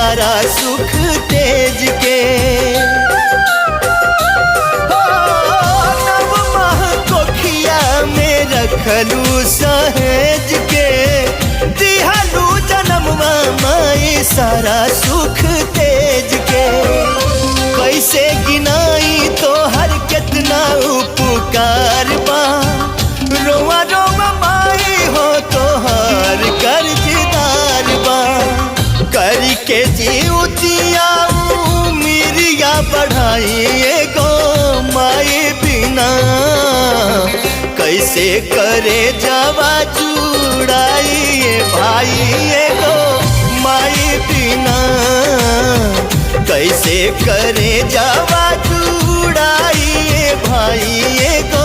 सारा सुख तेज के। नव माह कोखिया में रखलू सहेज के, दिहलू जन्मवा माई सारा सुख तेज के। कैसे गिनाई तो हर कितना उपकार बा, रोवा रोवा माई हो तो हर कर्जदार बा। करके जीवतिया मिरिया बढ़ाई गो माई बिना, कैसे करे जावा जुड़ाई भाई गो माई बिना, कैसे करे जावा जुड़ाई भाई गो